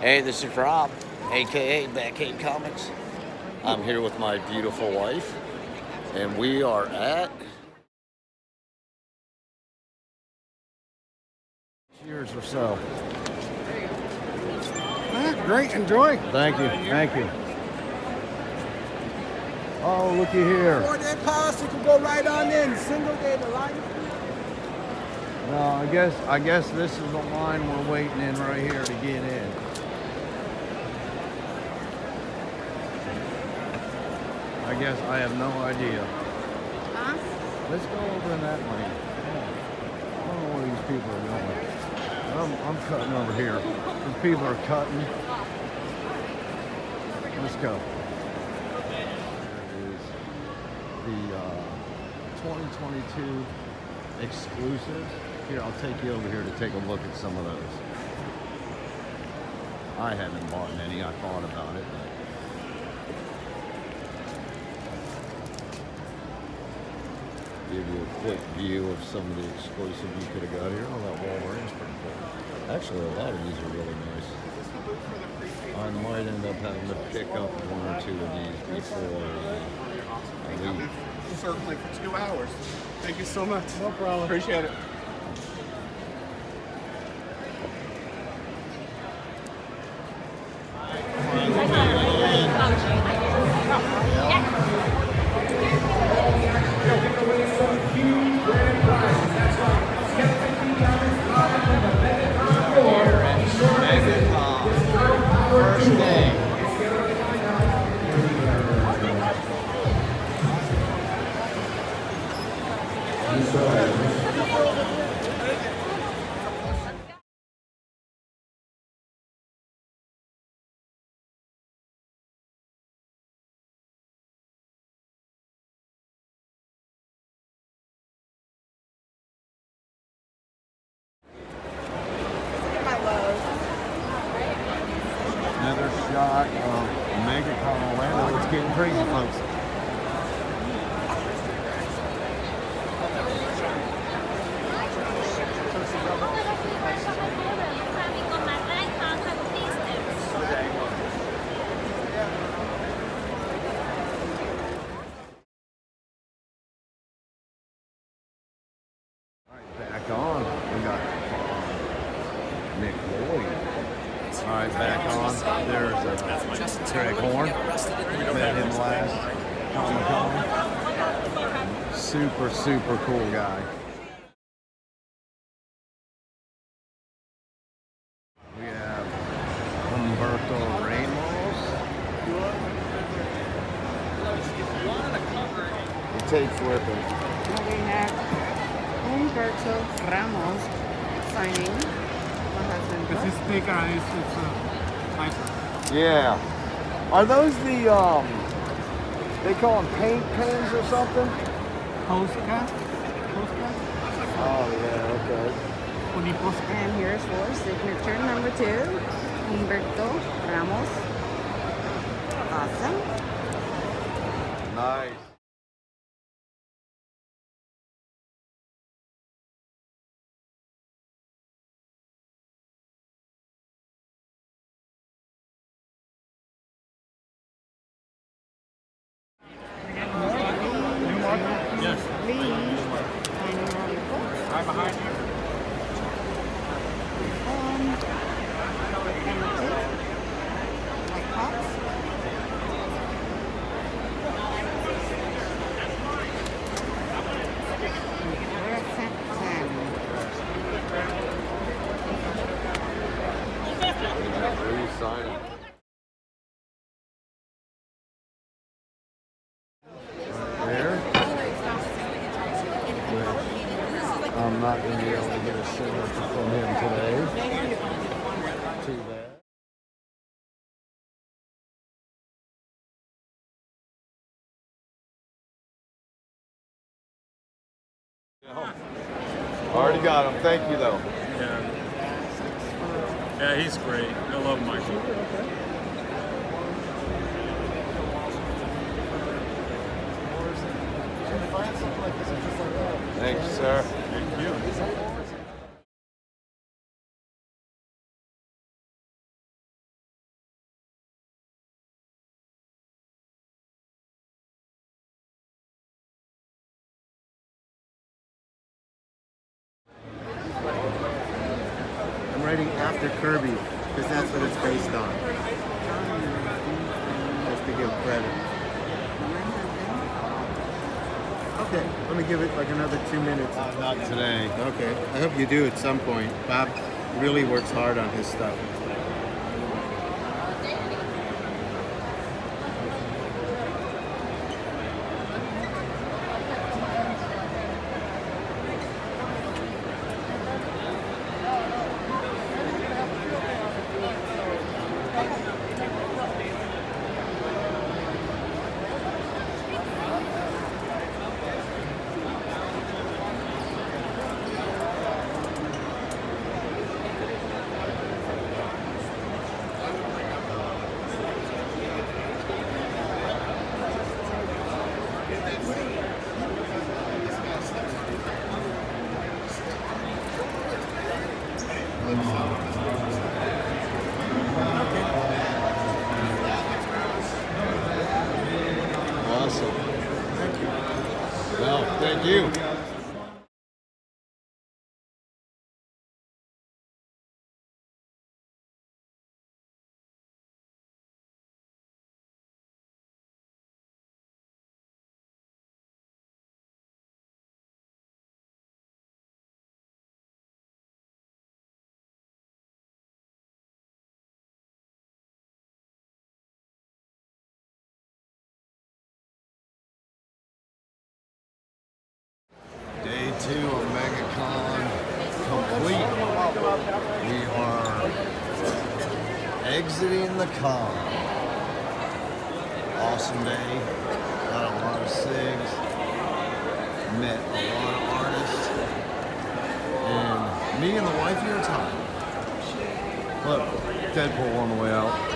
Hey, this is Rob, aka Backhand Comics. I'm here with my beautiful wife, and we are at Cheers or so. Great, enjoy. Thank you, thank you. Oh, looky here. Or that pass, you can go right on in. Single day the line. No, I guess this is the line we're waiting in right here to get in. I guess I have no idea. Huh? Let's go over in that lane. I don't know where these people are going. I'm cutting over here. These people are cutting. Let's go. There is the 2022 exclusives. Here, I'll take you over here to take a look at some of those. I haven't bought any. I thought about it, but give you a quick view of some of the exclusive you could have got here. Oh, that Wolverine's pretty cool. Actually, a lot of these are really nice. I might end up having to pick up one or two of these before I leave. Certainly for 2 hours. Thank you so much. No problem. Appreciate it. First day. Another shot of Mega Colorado. It's getting crazy, folks. Back on. We got Nick Lloyd. All right, back on. There's Greg Horn. Met him last Comic-Con. Super, super cool guy. We have Humberto Ramos. The tape's ripping. We have Humberto Ramos signing my husband. This is thick eyes. It's nicer. Yeah. Are those the they call them paint pens or something? Postcard. Oh yeah, okay. And here's for signature number 2, Humberto Ramos. Awesome. Nice. Yes. Lee. And Right behind you. like pops. We're at San Signing. There. I'm not going to be able to get a signature from him today. Too bad. Already got him. Thank you, though. Yeah, he's great. I love Michael. Thank you, sir. Thank you. starting after Kirby, because that's what it's based on. Just to give credit. Okay, let me give it like another 2 minutes. Not today. Okay, I hope you do at some point. Bob really works hard on his stuff. Awesome. Well, thank you. Day 2 of MegaCon complete. We are exiting the con. Awesome day. Got a lot of SIGs. Met a lot of artists. And me and the wife here are tired. But Deadpool on the way out.